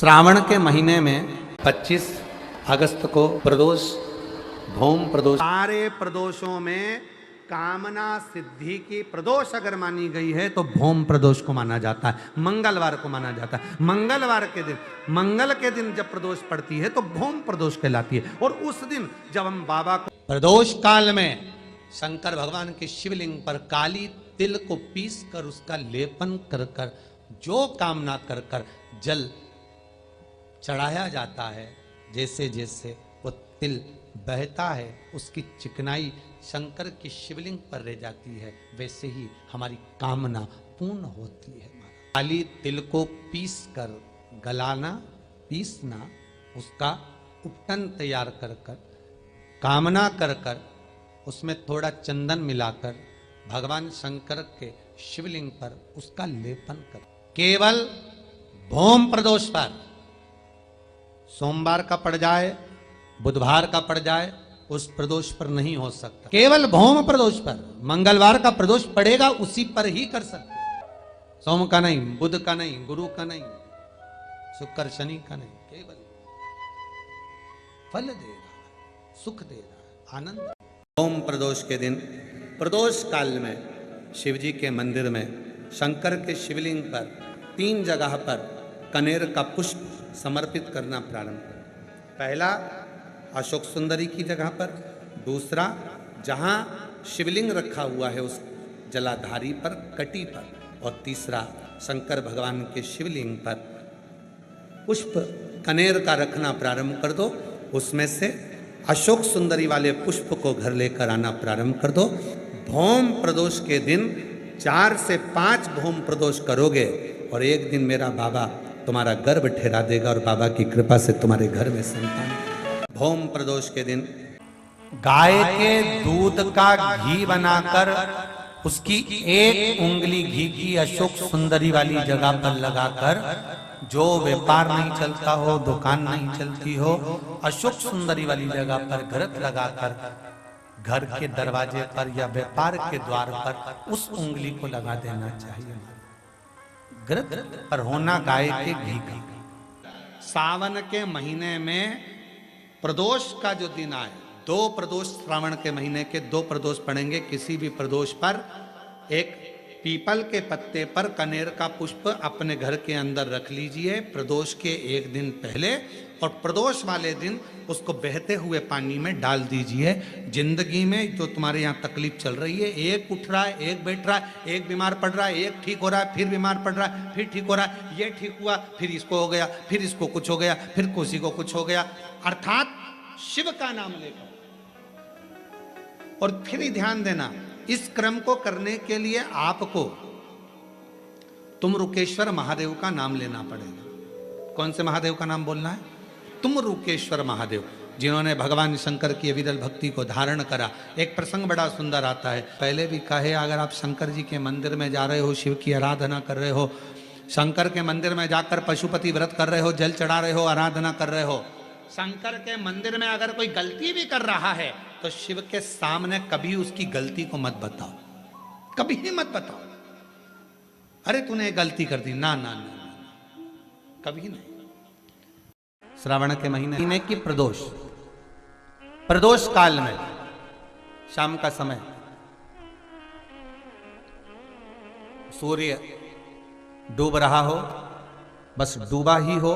श्रावण के महीने में 25 अगस्त को प्रदोष, भौम प्रदोष। सारे प्रदोषों में कामना सिद्धि की प्रदोष अगर मानी गई है तो भौम प्रदोष को माना जाता है, मंगलवार को माना जाता है। मंगलवार के दिन, मंगल के दिन जब प्रदोष पड़ती है तो भौम प्रदोष कहलाती है। और उस दिन जब हम बाबा को प्रदोष काल में शंकर भगवान के शिवलिंग पर काली तिल को पीस कर उसका लेपन कर कर जो कामना कर कर जल चढ़ाया जाता है, जैसे जैसे वो तिल बहता है उसकी चिकनाई शंकर की शिवलिंग पर रह जाती है, वैसे ही हमारी कामना पूर्ण होती है। काली तिल को पीस कर गलाना, पीसना, उसका उपटन तैयार कर कर कामना कर कर उसमें थोड़ा चंदन मिलाकर भगवान शंकर के शिवलिंग पर उसका लेपन कर, केवल भौम प्रदोष पर, सोमवार का पड़ जाए, बुधवार का पड़ जाए, उस प्रदोष पर नहीं हो सकता। केवल भौम प्रदोष पर, मंगलवार का प्रदोष पड़ेगा उसी पर ही कर सकते। सोम का नहीं, बुध का नहीं, गुरु का नहीं, शुक्र शनि का नहीं, केवल फल देगा, सुख देगा, आनंद। भौम प्रदोष के दिन, प्रदोष काल में शिव जी के मंदिर में शंकर के शिवलिंग पर 3 जगह पर कनेर का पुष्प समर्पित करना प्रारंभ करें। पहला अशोक सुंदरी की जगह पर, दूसरा जहाँ शिवलिंग रखा हुआ है उस जलाधारी पर, कटी पर, और तीसरा शंकर भगवान के शिवलिंग पर पुष्प कनेर का रखना प्रारंभ कर दो। उसमें से अशोक सुंदरी वाले पुष्प को घर लेकर आना प्रारंभ कर दो। भौम प्रदोष के दिन 4 से 5 भौम प्रदोष करोगे और एक दिन मेरा बाबा तुम्हारा गर्भ ठहरा देगा और बाबा की कृपा से तुम्हारे घर में संतान। भौम प्रदोष के दिन गाय के दूध का घी बनाकर उसकी 1 उंगली घी की अशोक सुंदरी वाली जगह पर लगाकर, जो व्यापार नहीं चलता हो, दुकान नहीं चलती हो, अशोक सुंदरी वाली जगह पर घृत लगाकर घर के दरवाजे पर या व्यापार के द्वार पर उस उंगली को लगा देना चाहिए। घृत पर होना गाय के घी का। सावन के महीने में प्रदोष का जो दिन आए, 2 प्रदोष श्रावण के महीने के 2 प्रदोष पड़ेंगे। किसी भी प्रदोष पर एक पीपल के पत्ते पर कनेर का पुष्प अपने घर के अंदर रख लीजिए प्रदोष के 1 दिन पहले, और प्रदोष वाले दिन उसको बहते हुए पानी में डाल दीजिए। जिंदगी में जो तुम्हारे यहाँ तकलीफ चल रही है, एक उठ रहा है, एक बैठ रहा है, एक बीमार पड़ रहा है, एक ठीक हो रहा है, फिर बीमार पड़ रहा है, फिर ठीक हो रहा है, ये ठीक हुआ, फिर इसको हो गया, फिर इसको कुछ हो गया, फिर किसी को कुछ हो गया, अर्थात शिव का नाम लेकर। और फिर ही ध्यान देना, इस क्रम को करने के लिए आपको तुमरुकेश्वर महादेव का नाम लेना पड़ेगा। कौन से महादेव का नाम बोलना है? तुमरुकेश्वर महादेव, जिन्होंने भगवान शंकर की अविरल भक्ति को धारण करा। एक प्रसंग बड़ा सुंदर आता है, पहले भी कहे, अगर आप शंकर जी के मंदिर में जा रहे हो, शिव की आराधना कर रहे हो, शंकर के मंदिर में जाकर पशुपति व्रत कर रहे हो, जल चढ़ा रहे हो, आराधना कर रहे हो, शंकर के मंदिर में अगर कोई गलती भी कर रहा है तो शिव के सामने कभी उसकी गलती को मत बताओ, कभी ही मत बताओ, अरे तूने गलती कर दी, ना ना ना, कभी नहीं। श्रावण के महीने की प्रदोष, प्रदोष काल में शाम का समय सूर्य डूब रहा हो, बस डूबा ही हो,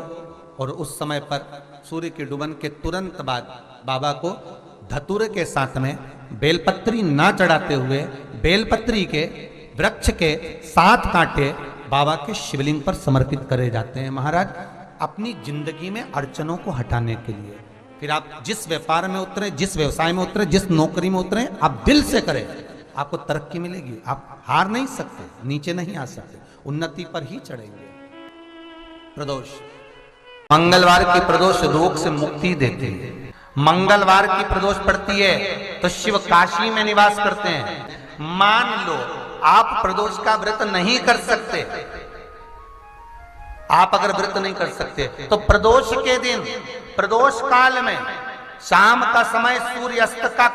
और उस समय पर सूर्य के डूबन के तुरंत बाद बाबा को धतूरे के साथ में बेलपत्री ना चढ़ाते हुए बेलपत्री के वृक्ष के 7 कांटे बाबा के शिवलिंग पर समर्पित करे जाते हैं। महाराज, अपनी जिंदगी में अड़चनों को हटाने के लिए, फिर आप जिस व्यापार में उतरे, जिस व्यवसाय में उतरे, जिस नौकरी में उतरे, आप दिल से करें, आपको तरक्की मिलेगी। आप हार नहीं सकते, नीचे नहीं आ सकते, उन्नति पर ही चढ़ेंगे। प्रदोष, मंगलवार की प्रदोष रोग से मुक्ति देती है। मंगलवार की प्रदोष पड़ती है तो शिव काशी में निवास करते हैं। मान लो आप प्रदोष का व्रत नहीं कर सकते, आप अगर व्रत नहीं कर सकते तो प्रदोष के दिन, प्रदोष काल में शाम का समय सूर्यास्त का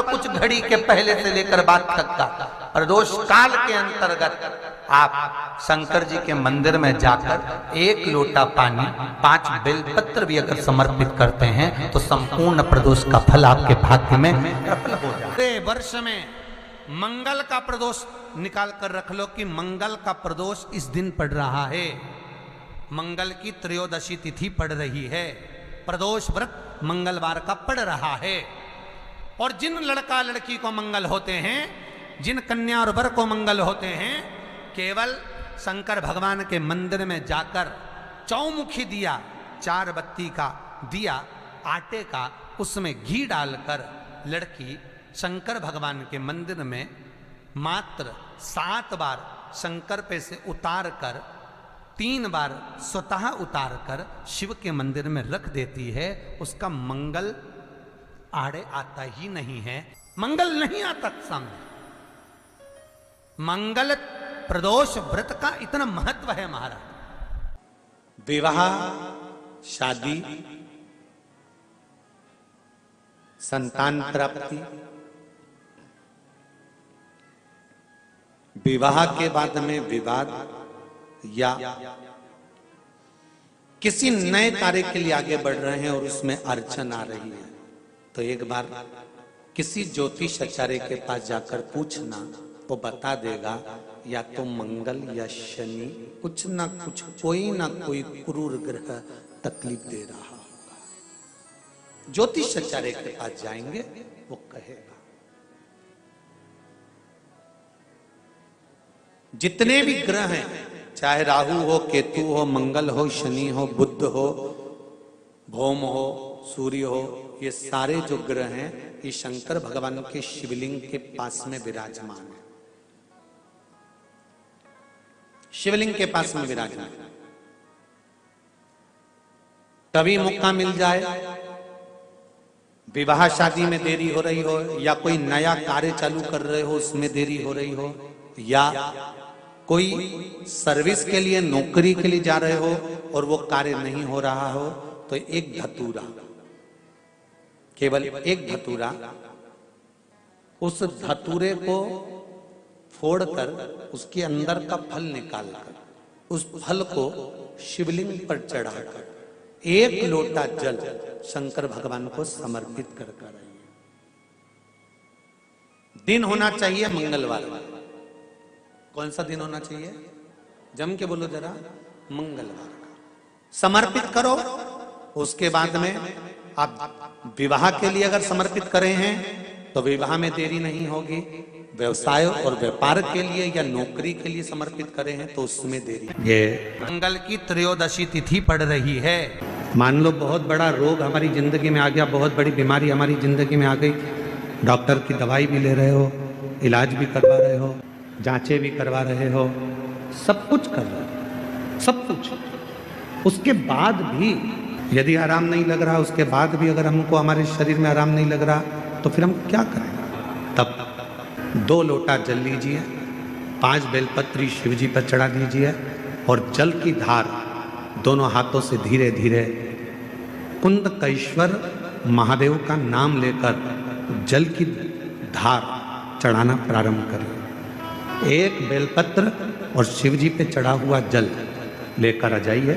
कुछ घड़ी के पहले से लेकर बाद तक का प्रदोष काल के अंतर्गत आप शंकर जी के मंदिर में जाकर एक लोटा पानी 5 बेलपत्र भी अगर समर्पित करते हैं तो संपूर्ण प्रदोष का फल आपके भाग्य में प्रबल हो जाए। वर्ष में मंगल का प्रदोष निकाल कर रख लो कि मंगल का प्रदोष इस दिन पड़ रहा है, मंगल की त्रयोदशी तिथि पड़ रही है, प्रदोष व्रत मंगलवार का पड़ रहा है। और जिन लड़का लड़की को मंगल होते हैं, जिन कन्या और वर को मंगल होते हैं, केवल शंकर भगवान के मंदिर में जाकर चौमुखी दिया, 4 बत्ती का दिया आटे का, उसमें घी डालकर लड़की शंकर भगवान के मंदिर में मात्र 7 बार शंकर पे से उतार कर 3 बार स्वतः उतार कर शिव के मंदिर में रख देती है। उसका मंगल आड़े आता ही नहीं है, मंगल नहीं आता सामने। मंगल प्रदोष व्रत का इतना महत्व है महाराज। विवाह, शादी, संतान प्राप्ति, विवाह के बाद में विवाद या किसी नए कार्य के लिए आगे बढ़ रहे हैं और उसमें अड़चन आ रही है, तो एक बार किसी ज्योतिष आचार्य के पास जाकर पूछना, वो बता देगा या तो मंगल या शनि कुछ ना कुछ, कोई ना कोई क्रूर ग्रह तकलीफ दे रहा होगा। ज्योतिष आचार्य के पास जाएंगे, वो कहेगा। जितने भी ग्रह हैं, चाहे राहु हो, केतु हो, मंगल हो, शनि हो, बुध हो, भौम हो, सूर्य हो, ये सारे जो ग्रह हैं ये शंकर भगवान के शिवलिंग के पास में विराजमान है, शिवलिंग के पास में विराजमान। तभी मौका मिल जाए, विवाह शादी में देरी हो रही हो, या कोई नया कार्य चालू कर रहे हो उसमें देरी हो रही हो, या कोई सर्विस के लिए, नौकरी के लिए जा रहे हो और वो कार्य नहीं हो रहा हो, तो एक धतूरा, केवल एक धतूरा, उस धतूरे को फोड़कर उसके अंदर का फल निकालकर उस फल को शिवलिंग पर चढ़ाकर 1 लोटा जल शंकर भगवान को समर्पित कर कर आइए। दिन होना चाहिए मंगलवार। कौन सा दिन होना चाहिए? जम के बोलो जरा, मंगलवार का समर्पित करो। उसके बाद में आप विवाह के लिए अगर समर्पित करें हैं तो विवाह में देरी नहीं होगी, व्यवसाय और व्यापार के लिए या नौकरी के लिए समर्पित करें हैं तो उसमें देरी। ये मंगल की त्रयोदशी तिथि पड़ रही है। मान लो बहुत बड़ा रोग हमारी जिंदगी में आ गया, बहुत बड़ी बीमारी हमारी जिंदगी में आ गई, डॉक्टर की दवाई भी ले रहे हो, इलाज भी करवा रहे हो, जांचें भी करवा रहे हो, सब कुछ कर रहे हो, सब कुछ। उसके बाद भी यदि आराम नहीं लग रहा, उसके बाद भी अगर हमको हमारे शरीर में आराम नहीं लग रहा, तो फिर हम क्या करें? तब 2 लोटा जल लीजिए, 5 बेलपत्री शिव जी पर चढ़ा दीजिए और जल की धार दोनों हाथों से धीरे धीरे कुंदकेश्वर महादेव का नाम लेकर जल की धार चढ़ाना प्रारंभ करें। 1 बेलपत्र और शिव जी पे चढ़ा हुआ जल लेकर आ जाइए।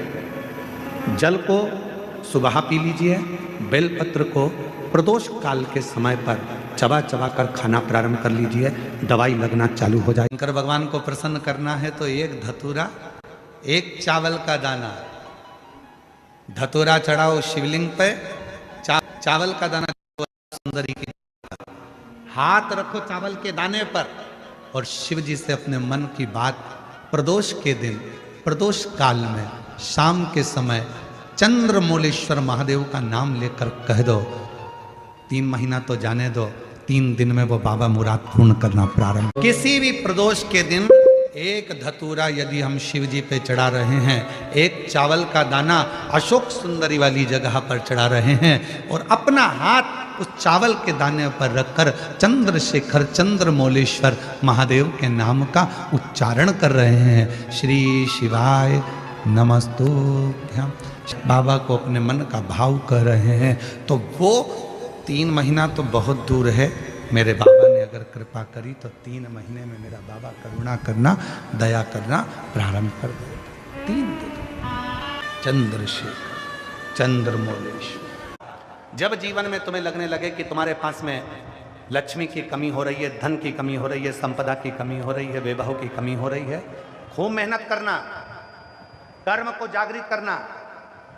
जल को सुबह पी लीजिए, बेलपत्र को प्रदोष काल के समय पर चबा चबा कर खाना प्रारंभ कर लीजिए, दवाई लगना चालू हो जाए। शंकर भगवान को प्रसन्न करना है तो 1 धतूरा, 1 चावल का दाना, धतूरा चढ़ाओ शिवलिंग पे, चावल का दाना सुंदरी की, हाथ रखो चावल के दाने पर और शिव जी से अपने मन की बात प्रदोष के दिन, प्रदोष काल में शाम के समय चंद्रमौलेश्वर महादेव का नाम लेकर कह दो। 3 महीना तो जाने दो, 3 दिन में वो बाबा मुराद पूर्ण करना प्रारंभ। किसी भी प्रदोष के दिन 1 धतूरा यदि हम शिव जी पे चढ़ा रहे हैं, 1 चावल का दाना अशोक सुंदरी वाली जगह पर चढ़ा रहे हैं और अपना हाथ उस चावल के दाने पर रखकर चंद्रशेखर चंद्रमौलेश्वर महादेव के नाम का उच्चारण कर रहे हैं। श्री शिवाय नमस्तुभ्यं, बाबा को अपने मन का भाव कर रहे हैं, तो वो 3 महीना तो बहुत दूर है। मेरे बाबा ने अगर कृपा करी तो 3 महीने में मेरा बाबा करुणा करना, दया करना प्रारंभ कर देगा। 3 दिन। चंद्रशेखर चंद्रमौलेश्वर। जब जीवन में तुम्हें लगने लगे कि तुम्हारे पास में लक्ष्मी की कमी हो रही है, धन की कमी हो रही है, संपदा की कमी हो रही है, वैभव की कमी हो रही है, खूब मेहनत करना, कर्म को जागृत करना,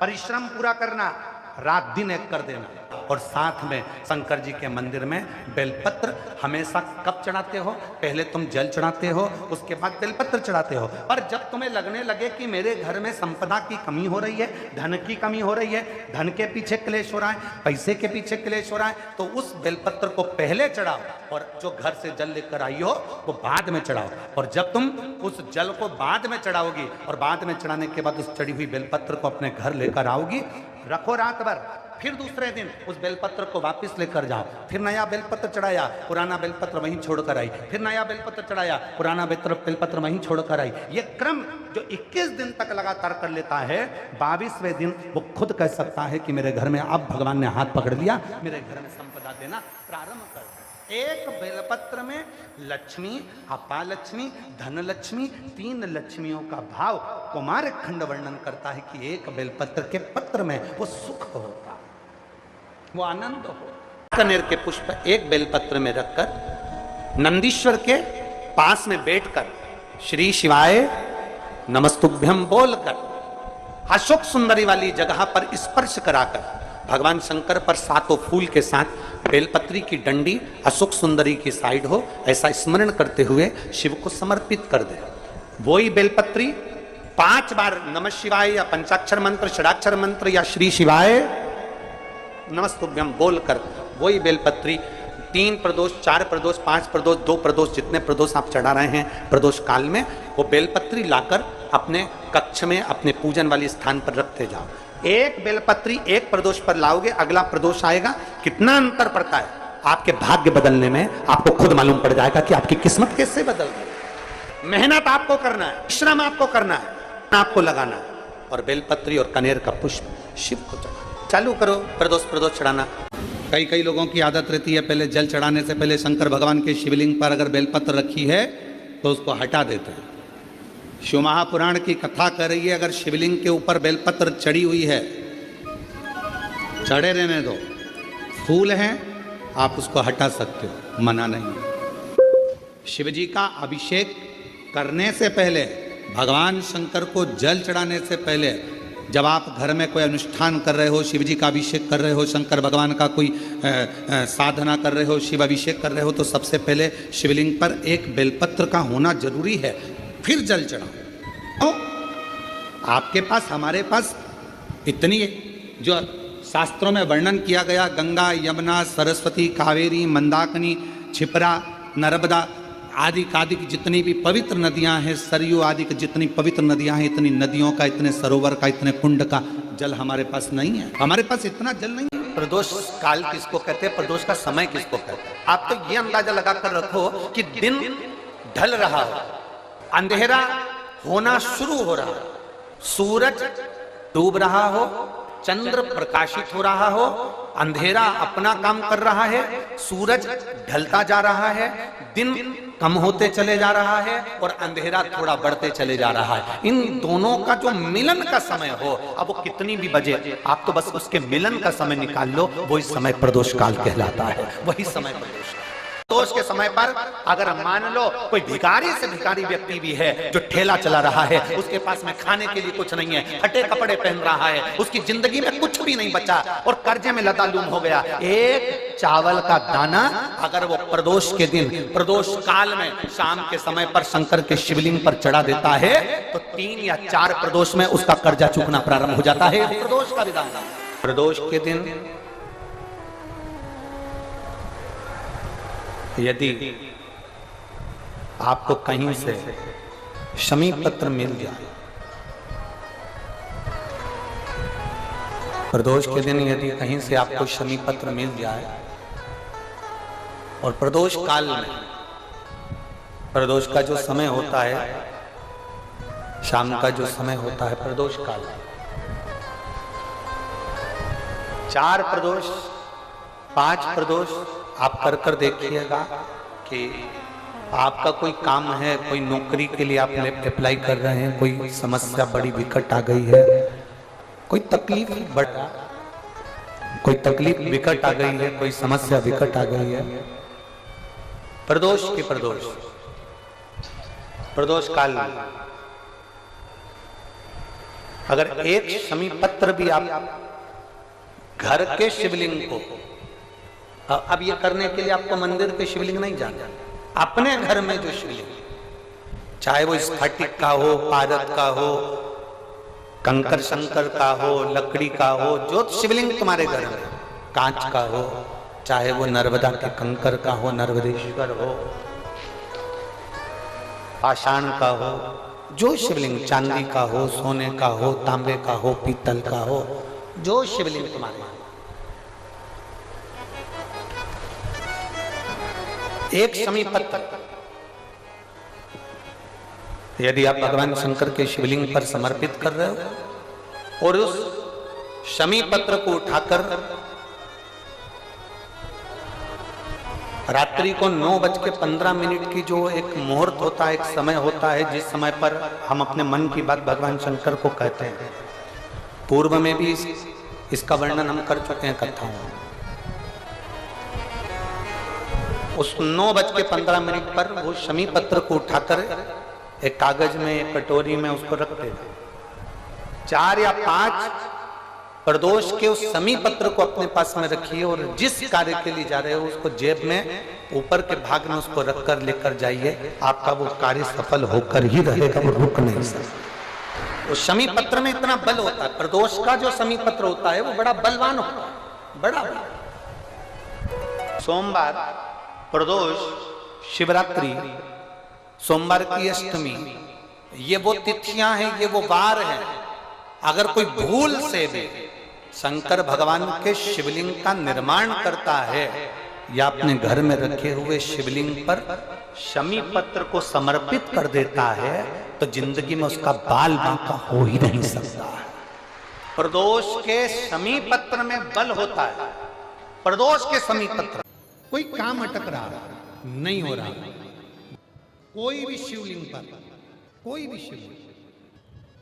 परिश्रम पूरा करना, रात दिन एक कर देना। और साथ में शंकर जी के मंदिर में बेलपत्र हमेशा कब चढ़ाते हो? पहले तुम जल चढ़ाते हो, उसके बाद बेलपत्र चढ़ाते हो। पर जब तुम्हें लगने लगे कि मेरे घर में संपदा की कमी हो रही है, धन की कमी हो रही है, धन के पीछे क्लेश हो रहा है, पैसे के पीछे क्लेश हो रहा है, तो उस बेलपत्र को पहले चढ़ाओ और जो घर से जल लेकर आई हो वो बाद में चढ़ाओ। और जब तुम उस जल को बाद में चढ़ाओगी और बाद में चढ़ाने के बाद उस चढ़ी हुई बेलपत्र को अपने घर लेकर आओगी, रखो रात भर, फिर दूसरे दिन उस बेलपत्र को वापस लेकर जाओ, फिर नया बेलपत्र चढ़ाया, पुराना बेलपत्र वहीं छोड़कर आई, फिर नया बेलपत्र चढ़ाया, पुराना बेलपत्र वहीं छोड़कर आई। ये क्रम जो 21 दिन तक लगातार कर लेता है, 22वें दिन वो खुद कह सकता है कि मेरे घर में अब भगवान ने हाथ पकड़ लिया, मेरे घर में संपदा देना प्रारंभ कर। एक बेलपत्र में लक्ष्मी, अपालक्ष्मी, धनलक्ष्मी, 3 लक्ष्मियों का भाव कुमार खंड वर्णन करता है कि एक बेलपत्र के पत्र में वो सुख होता, वो आनंद हो। कनेर के पुष्प एक बेलपत्र में रखकर नंदीश्वर के पास में बैठकर श्री शिवाय नमस्तुभ्यम बोलकर अशोक सुंदरी वाली जगह पर स्पर्श कराकर भगवान शंकर पर 7 फूल के साथ बेलपत्री की डंडी अशोक सुंदरी की साइड हो, ऐसा स्मरण करते हुए शिव को समर्पित कर दे। वही बेलपत्री 5 बार नमः शिवाय या पंचाक्षर मंत्र, षडाक्षर मंत्र या श्री शिवाय नमस्तुभ्यम बोलकर वही बेलपत्री 3 प्रदोष, 4 प्रदोष, 5 प्रदोष, 2 प्रदोष, जितने प्रदोष आप चढ़ा रहे हैं प्रदोष काल में, वो बेलपत्री लाकर अपने कक्ष में अपने पूजन वाले स्थान पर रखते जाओ। एक बेलपत्री एक प्रदोष पर लाओगे, अगला प्रदोष आएगा, कितना अंतर पड़ता है आपके भाग्य बदलने में, आपको खुद मालूम पड़ जाएगा कि आपकी किस्मत कैसे बदल गई। मेहनत आपको करना है, श्रम आपको करना है, आपको लगाना है, और बेलपत्री और कनेर का पुष्प शिव को चढ़ाना चालू करो। प्रदोष चढ़ाना। कई लोगों की आदत रहती है पहले जल चढ़ाने से पहले शंकर भगवान के शिवलिंग पर अगर बेलपत्र रखी है तो उसको हटा देते हैं। शिव महापुराण की कथा कर रही है, अगर शिवलिंग के ऊपर बेलपत्र चढ़ी हुई है, चढ़े रहने दो, फूल हैं, आप उसको हटा सकते हो, मना नहीं है। शिव जी का अभिषेक करने से पहले, भगवान शंकर को जल चढ़ाने से पहले, जब आप घर में कोई अनुष्ठान कर रहे हो, शिव जी का अभिषेक कर रहे हो, शंकर भगवान का कोई साधना कर रहे हो, शिव अभिषेक कर रहे हो, तो सबसे पहले शिवलिंग पर एक बेलपत्र का होना जरूरी है, फिर जल चढ़ाओ। तो आपके पास, हमारे पास इतनी जो शास्त्रों में वर्णन किया गया, गंगा, यमुना, सरस्वती, कावेरी, मंदाकिनी, क्षिप्रा, नर्मदा आदि की जितनी भी पवित्र नदियां हैं, सरयू आदि की जितनी पवित्र नदियां हैं, इतनी नदियों का, इतने सरोवर का, इतने कुंड का जल हमारे पास नहीं है। हमारे पास इतना जल नहीं है। प्रदोष काल किसको कहते हैं, प्रदोष का समय किसको कहते हैं? आप तो ये अंदाजा लगाकर रखो कि दिन ढल रहा हो, अंधेरा होना शुरू हो रहा, सूरज डूब रहा हो, चंद्र प्रकाशित हो रहा हो, अंधेरा अपना काम कर रहा है, सूरज ढलता जा रहा है, दिन कम होते चले जा रहा है और अंधेरा थोड़ा बढ़ते चले जा रहा है। इन दोनों का जो मिलन का समय हो, अब वो कितनी भी बजे, आप तो बस उसके मिलन का समय निकाल लो, वही समय प्रदोष काल कहलाता है, वही समय प्रदोष। प्रदोष के समय पर अगर मान लो कोई भिखारी से भिखारी व्यक्ति भी है जो ठेला चला रहा है, उसके पास में खाने के लिए कुछ नहीं है, फटे कपड़े पहन रहा है, उसकी जिंदगी में कुछ भी नहीं बचा और कर्जे में लदालूम हो गया, एक चावल का दाना अगर वो प्रदोष के दिन, प्रदोष काल में शाम के समय पर शंकर के शिवलिंग पर चढ़ा देता है तो 3 या 4 प्रदोष में उसका कर्जा चूकना प्रारंभ हो जाता है। प्रदोष का विधान। प्रदोष के दिन यदि आपको कहीं से शमी पत्र मिल जाए, प्रदोष के दिन यदि कहीं से आपको शमी पत्र मिल जाए और प्रदोष काल में, प्रदोष का जो समय होता है, शाम का जो समय होता है प्रदोष काल, 4 प्रदोष, 5 प्रदोष आप कर देखिएगा कि आपका कोई काम है, कोई नौकरी के लिए आप अप्लाई कर रहे हैं, कोई समस्या बड़ी विकट आ गई है, कोई तकलीफ विकट आ गई है, कोई समस्या विकट आ गई है, प्रदोष काल अगर एक शमी पत्र भी आप घर के शिवलिंग को, अब ये करने के लिए आपको मंदिर के शिवलिंग नहीं जाना, अपने घर में जो शिवलिंग, चाहे वो स्फटिक का हो, पारद का हो, कंकर शंकर का हो, लकड़ी का हो, जो शिवलिंग तुम्हारे घर में, कांच का हो, चाहे वो नर्मदा के कंकर का हो, नर्मदेश्वर हो, पाषाण का हो, जो शिवलिंग, चांदी का हो, सोने का हो, तांबे का हो, पीतल का हो, जो शिवलिंग तुम्हारे, एक शमी पत्र यदि आप भगवान शंकर के शिवलिंग पर समर्पित कर रहे हो और उस शमी पत्र को उठाकर रात्रि को 9:15 की जो एक मुहूर्त होता है, एक समय होता है, जिस समय पर हम अपने मन की बात भगवान शंकर को कहते हैं, पूर्व में भी इसका वर्णन हम कर चुके हैं कथाओं में। उस 9:15 पर वो शमी पत्र को उठाकर एक कागज में, एक कटोरी में उसको रखते हैं। 4 या 5 प्रदोष के उस शमी पत्र को अपने पास में रखिए और जिस कार्य के लिए जा रहे हो उसको जेब में ऊपर के भाग में उसको रखकर लेकर जाइए, आपका वो कार्य सफल होकर ही रहेगा, वो रुक नहीं सकता। उस शमी पत्र में इतना बल होता है, प्रदोष का जो शमी पत्र होता है वो बड़ा बलवान होता है, बड़ा सोमवार, प्रदोष, शिवरात्रि, सोमवार की अष्टमी, ये वो तिथियां हैं, ये वो वार हैं। अगर कोई भूल से भी शंकर भगवान के शिवलिंग का निर्माण करता है या अपने घर में रखे हुए शिवलिंग पर शमी पत्र को समर्पित कर देता है तो जिंदगी में उसका बाल बांका हो ही नहीं सकता। प्रदोष के शमी पत्र में बल होता है। प्रदोष के शमी पत्र, कोई काम अटक रहा नहीं हो रहा, कोई भी शिवलिंग पर, कोई भी शिवलिंग,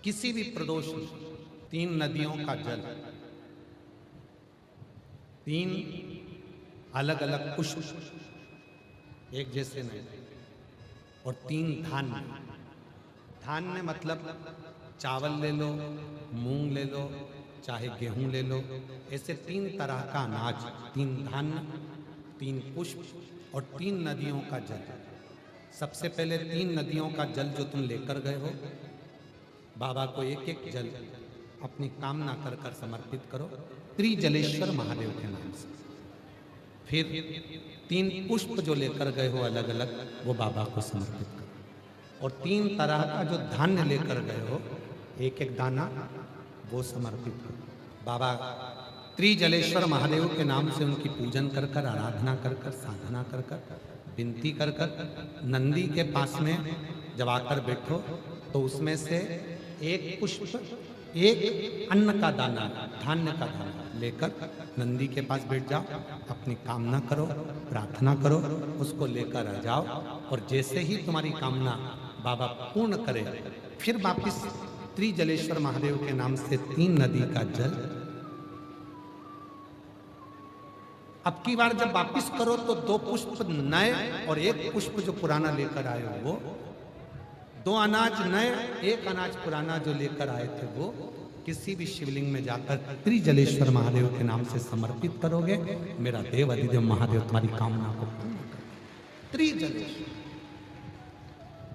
किसी भी प्रदोष में 3 नदियों का जल, 3 अलग अलग पुष्प एक जैसे नहीं, और 3 धान्य, धान्य मतलब चावल ले लो, मूंग ले लो, चाहे गेहूं ले लो, ऐसे 3 तरह का अनाज, 3 धान्य, 3 पुष्प और 3 नदियों का जल। सबसे पहले 3 नदियों का जल जो तुम लेकर गए हो, बाबा को एक एक जल अपनी कामना कर कर समर्पित करो त्रिजलेश्वर महादेव के नाम से। फिर 3 पुष्प जो लेकर गए हो अलग अलग, वो बाबा को समर्पित करो, और 3 तरह का जो धान्य लेकर गए हो एक एक दाना, वो समर्पित करो। बाबा त्रिजलेश्वर महादेव के नाम से उनकी पूजन कर कर, आराधना कर कर, साधना कर कर, विनती कर कर, नंदी के पास में जब आकर बैठो तो उसमें से एक पुष्प, एक अन्न का दाना, धान्य का दाना लेकर नंदी के पास बैठ जाओ, अपनी कामना करो, प्रार्थना करो, उसको लेकर आ जाओ, और जैसे ही तुम्हारी कामना बाबा पूर्ण करे, फिर वापिस त्रिजलेश्वर महादेव के नाम से 3 नदी का जल, अब की बार जब वापिस करो तो 2 पुष्प नए और 1 पुष्प जो पुराना लेकर आए हो वो, 2 अनाज नए, 1 अनाज पुराना जो लेकर आए थे वो किसी भी शिवलिंग में जाकर त्रिजलेश्वर महादेव के नाम से समर्पित करोगे, मेरा देव अधिदेव महादेव तुम्हारी कामना को पूर्ण करेंगे। त्रिजलेश्वर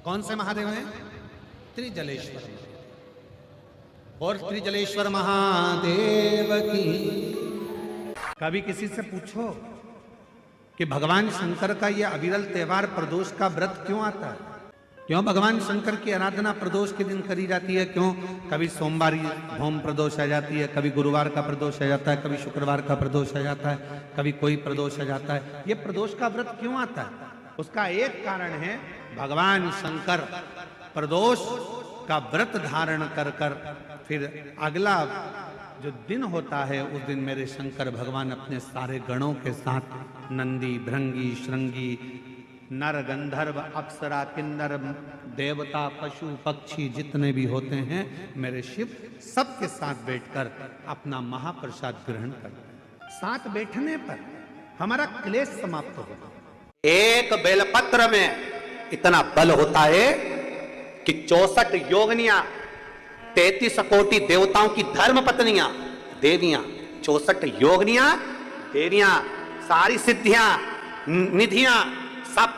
कौन से महादेव हैं? त्रिजलेश्वर, और त्रिजलेश्वर महादेव की। कभी किसी से पूछो कि भगवान शंकर का यह अविरल त्योहार प्रदोष का व्रत क्यों आता है, क्यों भगवान शंकर की आराधना प्रदोष के दिन करी जाती है, क्यों कभी सोमवार भौम प्रदोष आ जाती है, कभी गुरुवार का प्रदोष आ जाता है, कभी शुक्रवार का प्रदोष आ जाता है, कभी कोई प्रदोष आ जाता है, ये प्रदोष का व्रत क्यों आता है? उसका एक कारण है, भगवान शंकर प्रदोष का व्रत धारण कर कर फिर अगला जो दिन होता है उस दिन मेरे शंकर भगवान अपने सारे गणों के साथ नंदी, भृंगी, श्रृंगी, नर गंधर्व अप्सरा किन्नर देवता पशु पक्षी जितने भी होते हैं मेरे शिव सबके साथ बैठकर अपना महाप्रसाद ग्रहण करते हैं। साथ बैठने पर हमारा क्लेश समाप्त होगा। एक बेलपत्र में इतना बल होता है कि 64 योगनियां 33 कोटि देवताओं की धर्म पत्नियां देवियां 64 योगनियां देवियां सारी सिद्धियां निधियां सब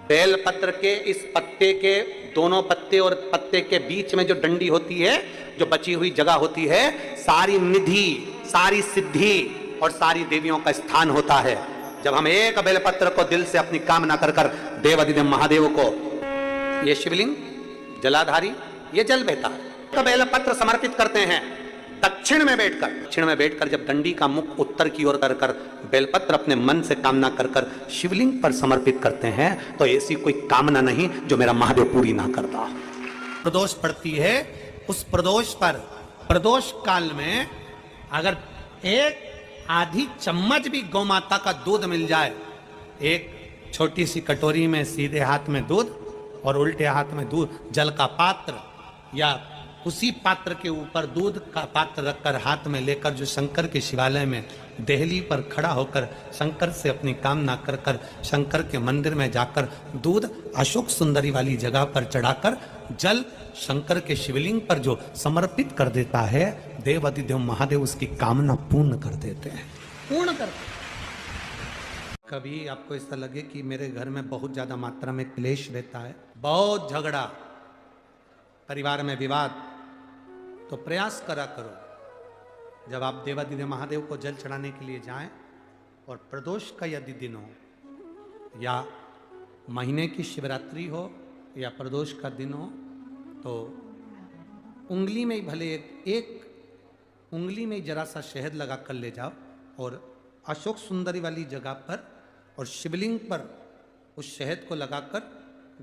बेलपत्र के इस पत्ते के दोनों पत्ते और पत्ते के बीच में जो डंडी होती है जो बची हुई जगह होती है सारी निधि सारी सिद्धि और सारी देवियों का स्थान होता है। जब हम एक बेलपत्र को दिल से अपनी कामना कर कर देवाधिदेव महादेव को ये शिवलिंग जलाधारी ये जल बहता है बेलपत्र समर्पित करते हैं दक्षिण में बैठकर जब डंडी का मुख उत्तर की ओर कर कर बेलपत्र अपने मन से कामना कर कर शिवलिंग पर समर्पित करते हैं तो ऐसी कोई कामना नहीं जो मेरा महादेव पूरी ना करता। प्रदोष पड़ती है उस प्रदोष पर प्रदोष काल में अगर एक आधी चम्मच भी गौ माता का दूध मिल जाए, एक छोटी सी कटोरी में सीधे हाथ में दूध और उल्टे हाथ में दूध जल का पात्र या उसी पात्र के ऊपर दूध का पात्र रखकर हाथ में लेकर जो शंकर के शिवालय में देहली पर खड़ा होकर शंकर से अपनी कामना कर कर शंकर के मंदिर में जाकर दूध अशोक सुंदरी वाली जगह पर चढ़ाकर जल शंकर के शिवलिंग पर जो समर्पित कर देता है देवाधिदेव महादेव उसकी कामना पूर्ण कर देते हैं, पूर्ण करते हैं। कभी आपको ऐसा लगे कि मेरे घर में बहुत ज्यादा मात्रा में क्लेश रहता है, बहुत झगड़ा, परिवार में विवाद, तो प्रयास करा करो जब आप देवाधिदेव महादेव को जल चढ़ाने के लिए जाएं और प्रदोष का यदि दिन हो या महीने की शिवरात्रि हो या प्रदोष का दिन हो तो उंगली में ही भले एक उंगली में जरा सा शहद लगा कर ले जाओ और अशोक सुंदरी वाली जगह पर और शिवलिंग पर उस शहद को लगाकर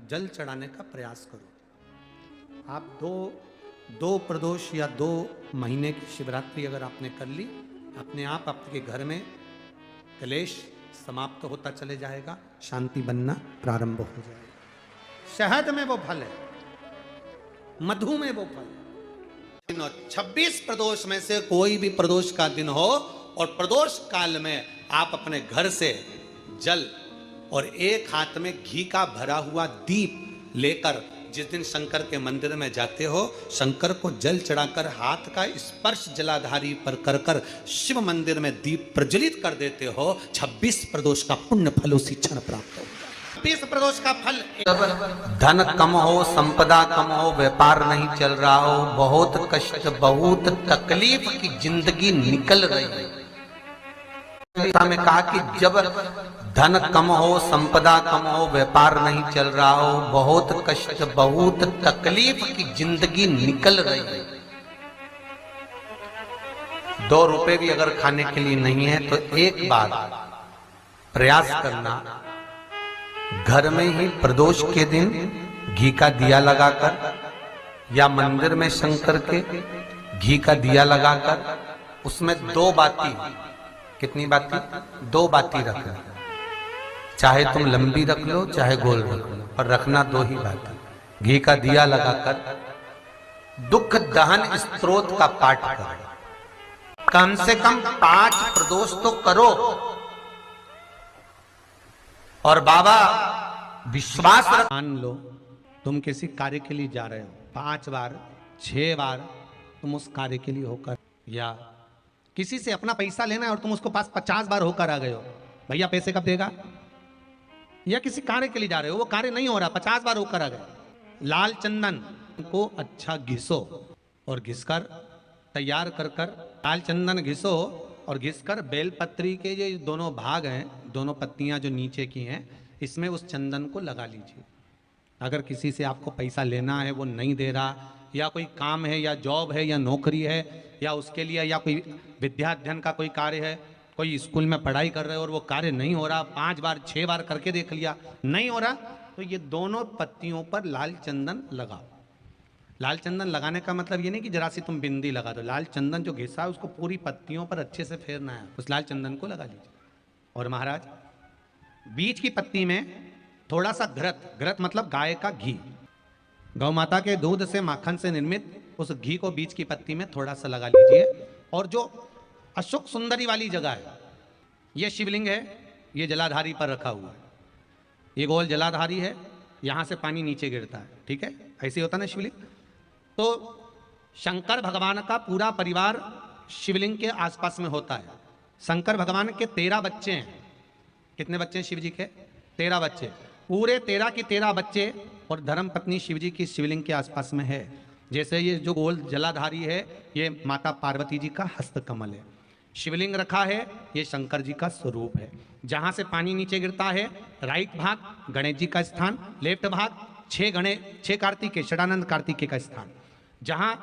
जल चढ़ाने का प्रयास करो। आप दो प्रदोष या 2 महीने की शिवरात्रि अगर आपने कर ली अपने आप आपके घर में क्लेश समाप्त होता चले जाएगा, शांति बनना प्रारंभ हो जाएगा। शहद में वो फल है, मधु में वो फल है। 26 प्रदोष में से कोई भी प्रदोष का दिन हो और प्रदोष काल में आप अपने घर से जल और एक हाथ में घी का भरा हुआ दीप लेकर जिस दिन शंकर के मंदिर में जाते हो शंकर को जल चढ़ाकर हाथ का स्पर्श जलाधारी पर कर कर शिव मंदिर में दीप प्रज्वलित कर देते हो 26 प्रदोष का पुण्य फल उसी क्षण प्राप्त हो। 26 प्रदोष का फल धन कम हो संपदा कम हो व्यापार नहीं चल रहा हो बहुत कष्ट बहुत तकलीफ की जिंदगी निकल रही है। में कहा कि जब धन कम हो संपदा कम हो व्यापार नहीं चल रहा हो बहुत कष्ट बहुत तकलीफ की जिंदगी निकल रही है। 2 रुपए भी अगर खाने के लिए नहीं है तो एक बार प्रयास करना घर में ही प्रदोष के दिन घी का दिया लगाकर या मंदिर में शंकर के घी का दिया लगाकर उसमें 2 बाती, कितनी बाती? 2 बाती रखना, चाहे तुम लंबी रख लो चाहे गोल रख लो पर रखना 2 ही बाती। घी का दिया लगाकर दुख दहन स्तोत्र का पाठ करो, कम से कम 5 प्रदोष तो करो। और बाबा विश्वास मान लो तुम किसी कार्य के लिए जा रहे हो 5 बार 6 बार तुम उस कार्य के लिए होकर या किसी से अपना पैसा लेना है और तुम उसको पास 50 बार होकर आ गए हो, भैया पैसे कब देगा? या किसी कार्य के लिए जा रहे हो वो कार्य नहीं हो रहा 50 बार होकर आ गए, लाल चंदन को अच्छा घिसो और घिसकर तैयार कर कर लाल चंदन घिसो और घिसकर बेलपत्री के ये दोनों भाग हैं, दोनों पत्तियां जो नीचे की हैं इसमें उस चंदन को लगा लीजिए। अगर किसी से आपको पैसा लेना है वो नहीं दे रहा या कोई काम है या जॉब है या नौकरी है या उसके लिए या कोई विद्या अध्ययन का कोई कार्य है, कोई स्कूल में पढ़ाई कर रहे हो और वो कार्य नहीं हो रहा 5 बार 6 बार करके देख लिया नहीं हो रहा तो ये दोनों पत्तियों पर लाल चंदन लगाओ। लाल चंदन लगाने का मतलब ये नहीं कि जरा सी तुम बिंदी लगा दो, लाल चंदन जो घिसा है उसको पूरी पत्तियों पर अच्छे से फेरना है, उस लाल चंदन को लगा लीजिए। और महाराज बीच की पत्ती में थोड़ा सा घृत, घृत मतलब गाय का घी, गौ माता के दूध से माखन से निर्मित उस घी को बीच की पत्ती में थोड़ा सा लगा लीजिए। और जो अशोक सुंदरी वाली जगह है, ये शिवलिंग है, ये जलाधारी पर रखा हुआ है, ये गोल जलाधारी है, यहां से पानी नीचे गिरता है, ठीक है, ऐसे होता ना शिवलिंग। तो शंकर भगवान का पूरा परिवार शिवलिंग के आसपास में होता है। शंकर भगवान के 13 बच्चे हैं। कितने बच्चे हैं शिव जी के? 13 बच्चे, पूरे 13 की 13 बच्चे और धर्म पत्नी शिव जी की शिवलिंग के आसपास में है। जैसे ये जो गोल जलाधारी है, ये माता पार्वती जी का हस्त कमल है। शिवलिंग रखा है, ये शंकर जी का स्वरूप है। जहां से पानी नीचे गिरता है, राइट भाग गणेश जी का स्थान, लेफ्ट भाग 6 कार्तिकेय, षडानंद कार्तिकेय का स्थान। जहां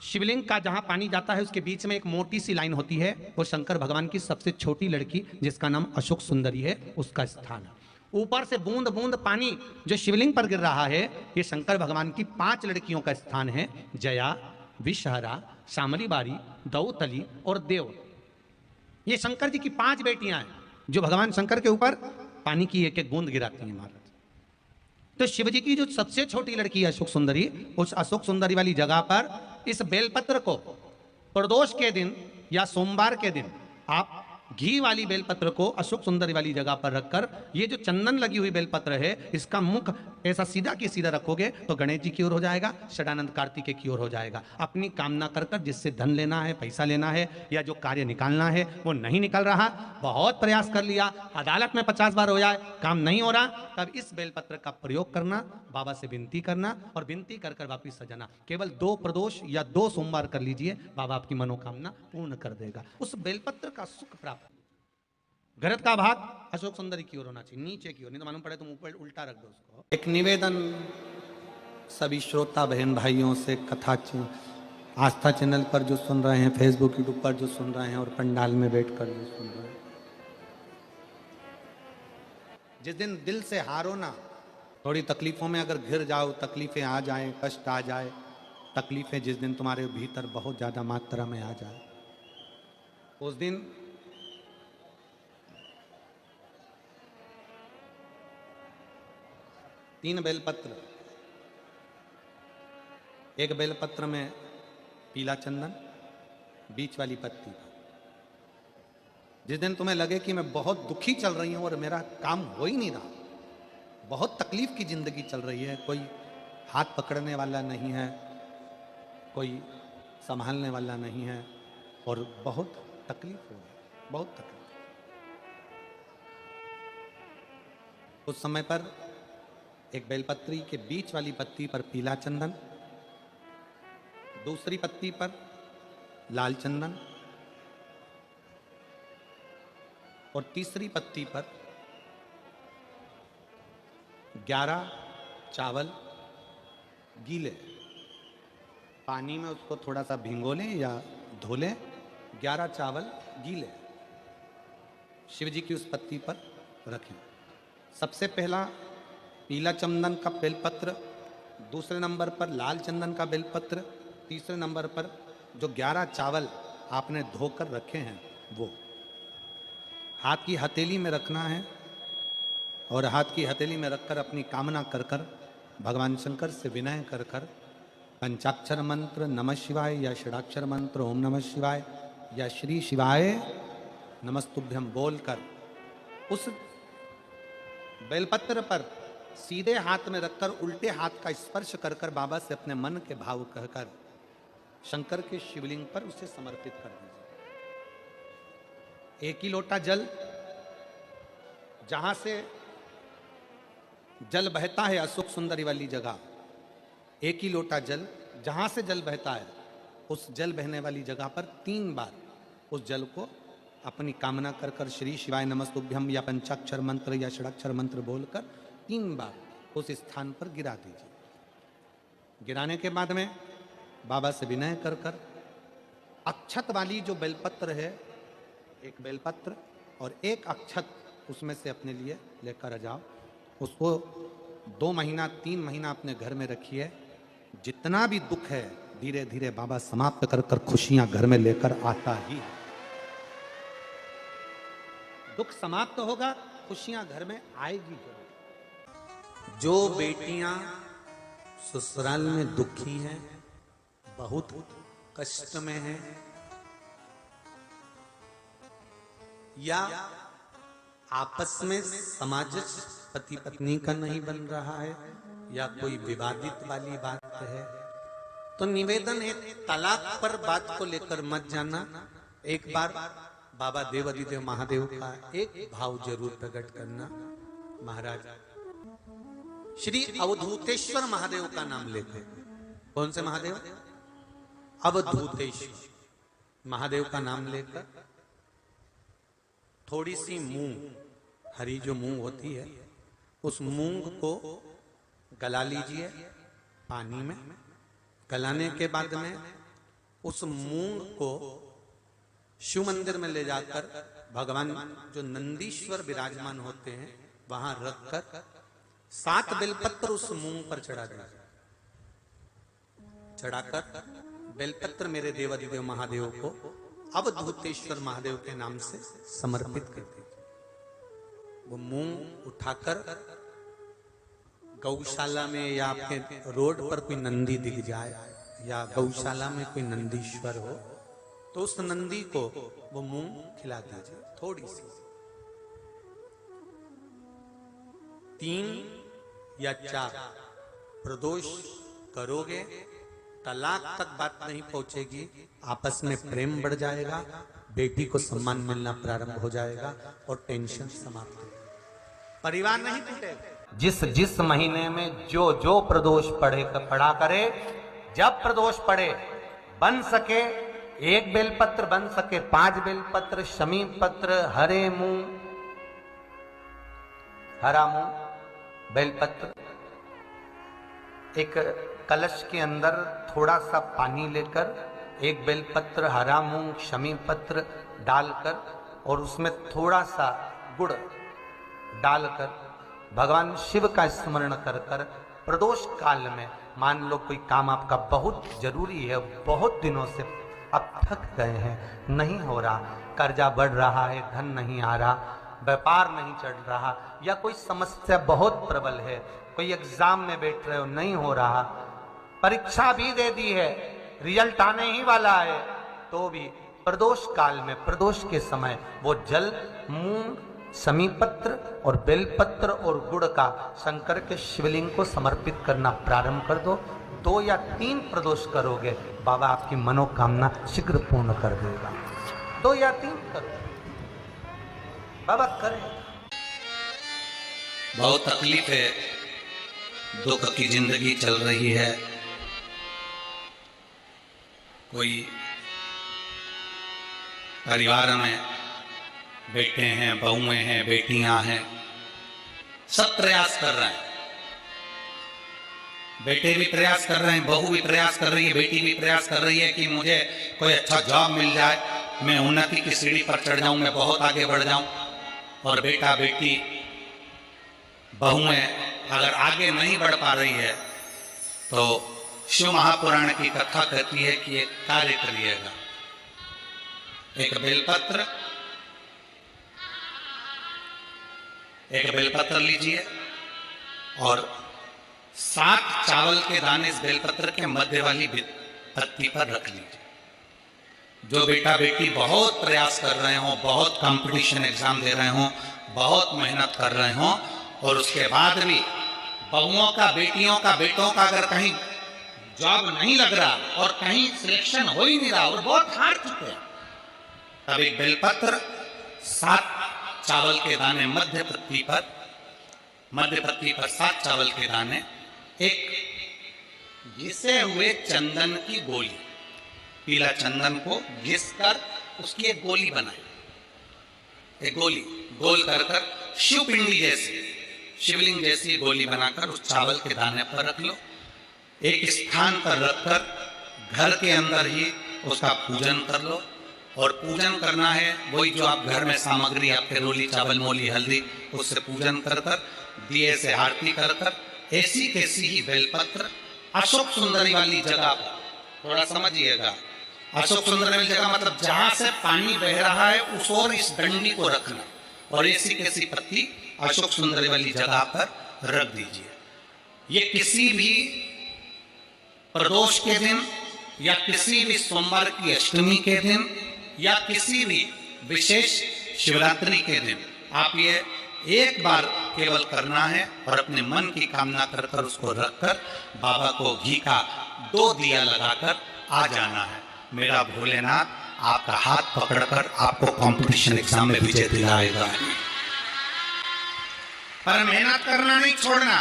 शिवलिंग का जहां पानी जाता है, उसके बीच में एक मोटी सी लाइन होती है, वो शंकर भगवान की सबसे छोटी लड़की जिसका नाम अशोक सुंदरी है, उसका स्थान है। ऊपर से बूंद बूंद पानी जो शिवलिंग पर गिर रहा है, ये शंकर भगवान की 5 लड़कियों का स्थान है, जया, विषहरा, शामली बारी, दौतली और देव। ये शंकर जी की 5 बेटियां हैं जो भगवान शंकर के ऊपर पानी की एक एक बूंद गिराती हैं महाराज। तो शिव जी की जो सबसे छोटी लड़की है अशोक सुंदरी, उस अशोक सुंदरी वाली जगह पर इस बेलपत्र को प्रदोष के दिन या सोमवार के दिन आप घी वाली बेलपत्र को अशोक सुंदरी वाली जगह पर रखकर, ये जो चंदन लगी हुई बेलपत्र है, इसका मुख ऐसा सीधा की सीधा रखोगे तो गणेश जी की ओर हो जाएगा, षडानंद कार्तिकेय की ओर हो जाएगा। अपनी कामना कर कर, जिससे धन लेना है, पैसा लेना है, या जो कार्य निकालना है वो नहीं निकल रहा, बहुत प्रयास कर लिया, अदालत में 50 बार हो जाए, काम नहीं हो रहा, तब इस बेलपत्र का प्रयोग करना, बाबा से विनती करना और विनती कर कर वापिस सजाना। केवल 2 प्रदोष या 2 सोमवार कर लीजिए, बाबा आपकी मनोकामना पूर्ण कर देगा। उस बेलपत्र का सुख प्राप्त। घृत का भाग अशोक सुंदरी की ओर होना चाहिए, नीचे की ओर, नहीं तो मालूम पड़े तुम ऊपर उल्टा रख दो उसको। एक निवेदन सभी श्रोता बहन भाइयों से, कथा आस्था चैनल पर जो सुन रहे हैं, फेसबुक यूट्यूब पर जो सुन रहे हैं और पंडाल में बैठकर जो सुन रहे हैं, जिस दिन दिल से हारो ना, थोड़ी तकलीफों में अगर घिर जाओ, तकलीफें आ जाए, कष्ट आ जाए, तकलीफें जिस दिन तुम्हारे भीतर बहुत ज्यादा मात्रा में आ जाए, उस दिन तीन बेलपत्र, एक बेलपत्र में पीला चंदन, बीच वाली पत्ती। जिस दिन तुम्हें लगे कि मैं बहुत दुखी चल रही हूं और मेरा काम हो ही नहीं रहा, बहुत तकलीफ की जिंदगी चल रही है, कोई हाथ पकड़ने वाला नहीं है, कोई संभालने वाला नहीं है और बहुत तकलीफ हो रही, बहुत तकलीफ, उस समय पर एक बेलपत्री के बीच वाली पत्ती पर पीला चंदन, दूसरी पत्ती पर लाल चंदन और तीसरी पत्ती पर 11 चावल गीले, पानी में उसको थोड़ा सा भिगो लें या धो लें, 11 चावल गीले शिव जी की उस पत्ती पर रखें। सबसे पहला पीला चंदन का बेलपत्र, दूसरे नंबर पर लाल चंदन का बेलपत्र, तीसरे नंबर पर जो 11 चावल आपने धोकर रखे हैं वो हाथ की हथेली में रखना है और हाथ की हथेली में रखकर अपनी कामना कर कर भगवान शंकर से विनय कर कर पंचाक्षर मंत्र नमः शिवाय या षडाक्षर मंत्र ओम नमः शिवाय या श्री शिवाय नमस्तुभ्यम बोलकर उस बेलपत्र पर सीधे हाथ में रखकर उल्टे हाथ का स्पर्श कर कर बाबा से अपने मन के भाव कहकर शंकर के शिवलिंग पर उसे समर्पित कर दीजिए। एक ही लोटा जल, जहां से जल बहता है अशोक सुंदरी वाली जगह, एक ही लोटा जल, जहां से जल बहता है उस जल बहने वाली जगह पर 3 बार उस जल को अपनी कामना कर कर श्री शिवाय नमस्तुभ्यम या पंचाक्षर मंत्र या षडाक्षर मंत्र बोलकर 3 बार उस स्थान पर गिरा दीजिए। गिराने के बाद में बाबा से विनय कर कर अक्षत वाली जो बेलपत्र है, एक बेलपत्र और एक अक्षत उसमें से अपने लिए लेकर आ जाओ। उसको 2 महीना 3 महीना अपने घर में रखिए। जितना भी दुख है धीरे धीरे बाबा समाप्त कर कर खुशियां घर में लेकर आता ही है। दुख समाप्त होगा, खुशियां घर में आएगी जरूर। जो बेटियां ससुराल में दुखी हैं, बहुत कष्ट में हैं, या आपस में सामाजिक पति पत्नी का नहीं बन रहा है, या कोई विवादित वाली बात है, तो निवेदन है तलाक पर बात को लेकर मत जाना। एक बार बाबा देवाधिदेव महादेव का एक भाव जरूर प्रकट करना। महाराज श्री अवधूतेश्वर महादेव का नाम लेते। कौन से महादेव? अवधूतेश्वर महादेव का नाम लेकर थोड़ी सी मूंग, हरी जो मूंग होती है, उस मूंग को गला लीजिए पानी में। गलाने के बाद में उस मूंग को शिव मंदिर में ले जाकर भगवान जो नंदीश्वर विराजमान होते हैं वहां रखकर 7 बेलपत्र उस मूंग पर चढ़ा दें। चढ़ाकर बेलपत्र मेरे देवाधिदेव महादेव को अवधूतेश्वर महादेव के नाम से समर्पित कर दीजिए। वो मूंग उठाकर गौशाला में या आपके रोड पर कोई नंदी दिख जाए या गौशाला में कोई नंदीश्वर हो तो उस नंदी को वो मूंग खिला दीजिए थोड़ी सी। 3 या 4 प्रदोष करोगे, तलाक तक बात नहीं पहुंचेगी, आपस में प्रेम बढ़ जाएगा, बेटी को सम्मान मिलना प्रारंभ हो जाएगा और टेंशन समाप्त हो जाएगा, परिवार नहीं टूटेगा। जिस महीने में जो जो प्रदोष पढ़ा करे, जब प्रदोष पढ़े, बन सके 1 बेलपत्र, बन सके 5 बेलपत्र, शमी पत्र, हरे मूंग, हरा मूंग, बेलपत्र, एक कलश के अंदर थोड़ा सा पानी लेकर 1 बेलपत्र, हरा मूंग, शमी पत्र डालकर और उसमें थोड़ा सा गुड़ डालकर भगवान शिव का स्मरण कर कर प्रदोष काल में, मान लो कोई काम आपका बहुत जरूरी है, बहुत दिनों से अब थक गए हैं, नहीं हो रहा, कर्जा बढ़ रहा है, धन नहीं आ रहा, व्यापार नहीं चढ़ रहा, या कोई समस्या बहुत प्रबल है, कोई एग्जाम में बैठ रहे हो नहीं हो रहा, परीक्षा भी दे दी है, रिजल्ट आने ही वाला है, तो भी प्रदोष काल में, प्रदोष के समय वो जल मूंग, समीपत्र और बेलपत्र और गुड़ का शंकर के शिवलिंग को समर्पित करना प्रारंभ कर दो। 2 या 3 प्रदोष करोगे, बाबा आपकी मनोकामना शीघ्र पूर्ण कर देगा। 2 या 3 करो, बाबा करें। बहुत तकलीफ है, दुख की जिंदगी चल रही है, कोई परिवार में बेटे हैं, बहुएं हैं, बेटियां हैं, सब प्रयास कर रहे हैं, बेटे भी प्रयास कर रहे हैं, बहू भी प्रयास कर रही है, बेटी भी प्रयास कर रही है कि मुझे कोई अच्छा जॉब मिल जाए, मैं उन्नति की सीढ़ी पर चढ़ जाऊं, मैं बहुत आगे बढ़ जाऊं। और बेटा बेटी बहुएं अगर आगे नहीं बढ़ पा रही है तो शिव महापुराण की कथा कहती है कि एक कार्य करिएगा, एक बेलपत्र लीजिए और 7 चावल के दाने इस बेलपत्र के मध्य वाली पत्ती पर रख लीजिए। जो बेटा बेटी बहुत प्रयास कर रहे हो, बहुत कंपटीशन एग्जाम दे रहे हो, बहुत मेहनत कर रहे हो, और उसके बाद भी बहुओं का, बेटियों का, बेटों का अगर कहीं जॉब नहीं लग रहा और कहीं सिलेक्शन हो ही नहीं रहा और बहुत हार चुके हैं, तब एक बेलपत्र 7 चावल के दाने मध्य पत्ती पर 7 चावल के दाने, एक घिसे हुए चंदन की गोली, पीला चंदन को घिस कर उसकी एक गोली बनाए, एक गोली गोल कर कर शिव पिंडी जैसी, शिवलिंग जैसी गोली बनाकर उस चावल के दाने पर रख लो। एक स्थान पर रखकर घर के अंदर ही उसका पूजन कर लो। और पूजन करना है वही जो आप घर में सामग्री, आपके रोली, चावल, मोली, हल्दी, उससे पूजन कर कर, दिए से आरती कर कर, ऐसी कैसी ही बेलपत्र अशोक सुंदरी वाली जगह पर, थोड़ा समझिएगा, अशोक सुंदरी वाली जगह मतलब जहां से पानी बह रहा है उस ओर इस डंडी को रखना, और ऐसी कैसी पत्ती अशोक सुंदरी वाली जगह पर रख दीजिए। ये किसी भी प्रदोष के दिन या किसी भी सोमवार की अष्टमी के दिन या किसी भी विशेष शिवरात्रि के दिन आप ये एक बार केवल करना है और अपने मन की कामना कर कर उसको रखकर बाबा को घी का 2 दिया लगाकर आ जाना है। मेरा भोलेनाथ आपका हाथ पकड़कर आपको कंपटीशन एग्जाम में विजय दिलाएगा। पर मेहनत करना नहीं छोड़ना,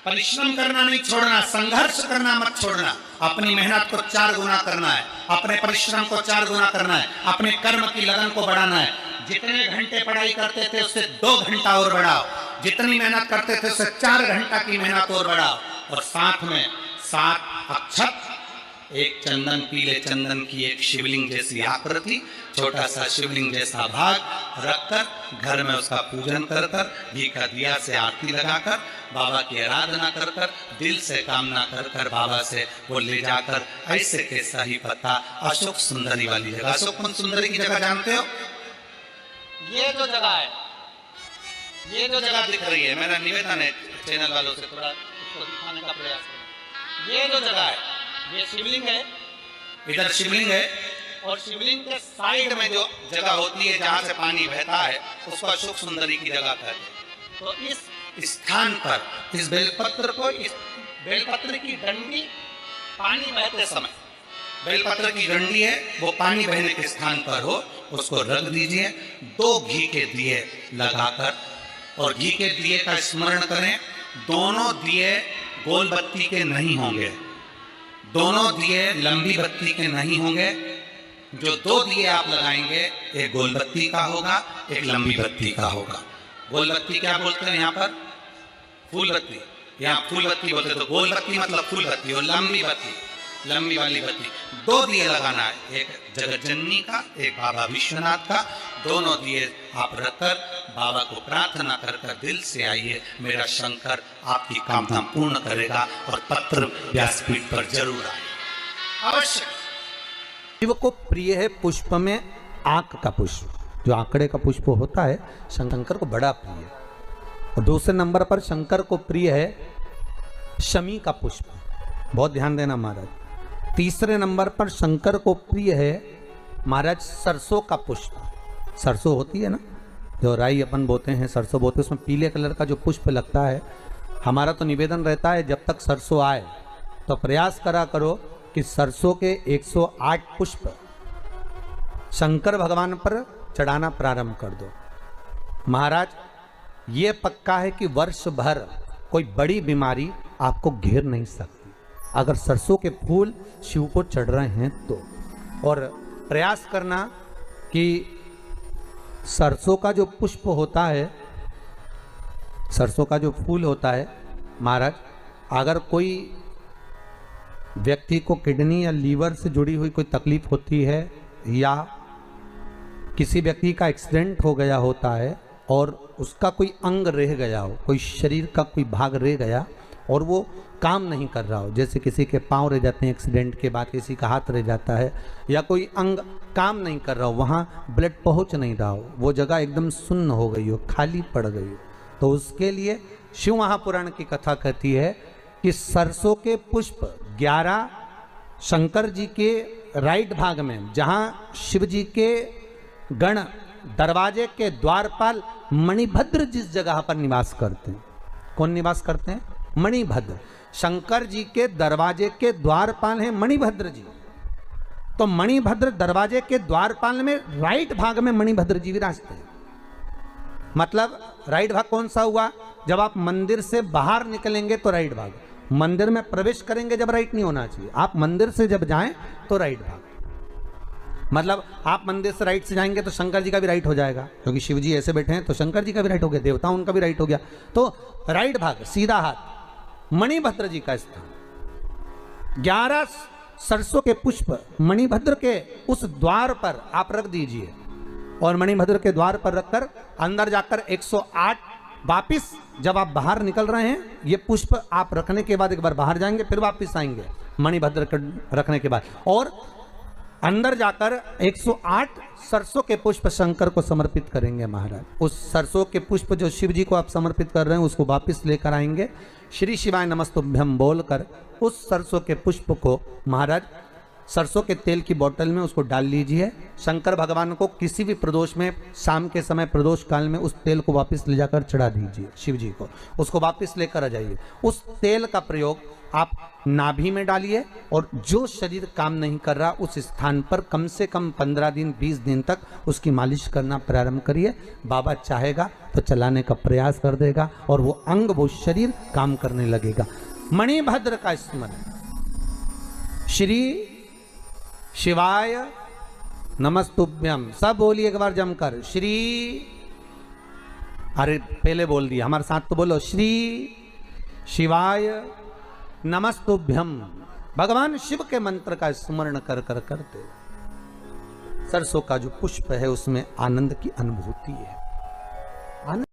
परिश्रम करना नहीं छोड़ना, संघर्ष करना मत छोड़ना। अपनी मेहनत को 4 गुना करना है, अपने परिश्रम को 4 गुना करना है, अपने कर्म की लगन को बढ़ाना है। जितने घंटे पढ़ाई करते थे उससे 2 घंटा और बढ़ाओ, जितनी मेहनत करते थे उससे 4 घंटा की मेहनत और बढ़ाओ। और साथ में 7 अक्षत, एक चंदन, पीले चंदन की एक शिवलिंग जैसी आकृति, छोटा सा शिवलिंग जैसा भाग रखकर घर में उसका पूजन कर कर घी का दिया से आरती लगाकर बाबा की आराधना कर कर दिल से कामना कर कर बाबा से वो ले जाकर ऐसे के सही पता अशोक सुंदरी वाली जगह, अशोक सुंदरी की जगह जानते हो? ये जो जगह है, ये जो जगह दिख रही है, मेरा निवेदन है चैनल वालों से थोड़ा उसको दिखाने का प्रयास करें। ये जो जगह है, ये शिवलिंग है, इधर शिवलिंग है और शिवलिंग के साइड में जो जगह होती है जहां से पानी बहता है उसको अशोक सुंदरी की जगह कहते हैं। तो इस स्थान पर इस बेलपत्र को, इस बेलपत्र की डंडी पानी बहते समय, बेलपत्र की डंडी है वो पानी बहने के स्थान पर हो, उसको रख दीजिए 2 घी के दिए लगाकर। और घी के दिए का स्मरण करें, दोनों दिए गोल बत्ती के नहीं होंगे, दोनों दिए लंबी बत्ती के नहीं होंगे। जो 2 दिए आप लगाएंगे, एक गोल बत्ती का होगा, एक लंबी बत्ती का होगा। गोल बत्ती क्या बोलते हैं यहाँ पर? फूल बत्ती। यहाँ फूल बत्ती बोलते हैं, तो गोल बत्ती मतलब फूल बत्ती, और लंबी बत्ती, लंबी वाली बत्ती। 2 दिए लगाना है, एक जगत जननी का, एक बाबा विश्वनाथ का। दोनों दिए आप रखकर बाबा को प्रार्थना कर कर दिल से आइए, मेरा शंकर आपकी कामना पूर्ण करेगा और पत्र व्यासपीठ पर जरूर आए अवश्य। शिव को प्रिय है पुष्प में आंक का पुष्प, जो आंकड़े का पुष्प होता है शंकर को बड़ा प्रिय है। और दूसरे नंबर पर शंकर को प्रिय है शमी का पुष्प, बहुत ध्यान देना महाराज। तीसरे नंबर पर शंकर को प्रिय है महाराज सरसों का पुष्प। सरसों होती है ना, जो राई अपन बोते हैं, सरसों बोते हैं, उसमें पीले कलर का जो पुष्प लगता है। हमारा तो निवेदन रहता है जब तक सरसों आए तो प्रयास करा करो कि सरसों के 108 पुष्प शंकर भगवान पर चढ़ाना प्रारंभ कर दो। महाराज ये पक्का है कि वर्ष भर कोई बड़ी बीमारी आपको घेर नहीं सकती अगर सरसों के फूल शिव को चढ़ रहे हैं तो। और प्रयास करना कि सरसों का जो पुष्प होता है, सरसों का जो फूल होता है महाराज, अगर कोई व्यक्ति को किडनी या लीवर से जुड़ी हुई कोई तकलीफ होती है या किसी व्यक्ति का एक्सीडेंट हो गया होता है और उसका कोई अंग रह गया हो, कोई शरीर का कोई भाग रह गया और वो काम नहीं कर रहा हो, जैसे किसी के पांव रह जाते हैं एक्सीडेंट के बाद, किसी का हाथ रह जाता है, या कोई अंग काम नहीं कर रहा हो, वहाँ ब्लड पहुँच नहीं रहा हो, वो जगह एकदम सुन्न हो गई हो, खाली पड़ गई हो, तो उसके लिए शिव महापुराण की कथा कहती है कि सरसों के पुष्प 11 शंकर जी के राइट भाग में, जहाँ शिव जी के गण दरवाजे के द्वारपाल मणिभद्र जिस जगह पर निवास करते हैं, कौन निवास करते हैं? मणिभद्र। शंकर जी के दरवाजे के द्वारपाल हैं मणिभद्र जी। तो मणिभद्र दरवाजे के द्वारपाल में राइट भाग में मणिभद्र जी विराजते हैं। मतलब राइट भाग कौन सा हुआ? जब आप मंदिर से बाहर निकलेंगे तो राइट भाग, मंदिर में प्रवेश करेंगे जब राइट नहीं होना चाहिए, आप मंदिर से जब जाएं तो राइट भाग। मतलब आप मंदिर से राइट से जाएंगे तो शंकर जी का भी राइट हो जाएगा, क्योंकि शिव जी ऐसे बैठे हैं तो शंकर जी का भी राइट हो गया, देवता उनका भी राइट हो गया, तो राइट भाग सीधा हाथ मणिभद्र जी का स्थान। 11 सरसों के पुष्प मणिभद्र के उस द्वार पर आप रख दीजिए और मणिभद्र के द्वार पर रखकर अंदर जाकर 108 वापिस जब आप बाहर निकल रहे हैं, ये पुष्प आप रखने के बाद एक बार बाहर जाएंगे, फिर वापिस आएंगे मणिभद्र रखने के बाद। और अंदर जाकर 108 सरसों के पुष्प शंकर को समर्पित करेंगे महाराज। उस सरसों के पुष्प जो शिव जी को आप समर्पित कर रहे हैं उसको वापस लेकर आएंगे। श्री शिवाय नमस्तुभ्यम बोलकर उस सरसों के पुष्प को महाराज सरसों के तेल की बोतल में उसको डाल लीजिए। शंकर भगवान को किसी भी प्रदोष में शाम के समय प्रदोष काल में उस तेल को वापस ले जाकर चढ़ा दीजिए शिव जी को, उसको वापस लेकर आ जाइए। उस तेल का प्रयोग आप नाभि में डालिए और जो शरीर काम नहीं कर रहा उस स्थान पर कम से कम 15 दिन 20 दिन तक उसकी मालिश करना प्रारंभ करिए। बाबा चाहेगा तो चलाने का प्रयास कर देगा और वो अंग वो शरीर काम करने लगेगा। मणिभद्र का स्मरण। श्री शिवाय नमस्तुभ्यम, सब बोलिए एक बार जमकर। श्री, अरे पहले बोल दिया, हमारे साथ तो बोलो। श्री शिवाय नमस्तुभ्यम। भगवान शिव के मंत्र का स्मरण कर कर करते सरसों का जो पुष्प है उसमें आनंद की अनुभूति है।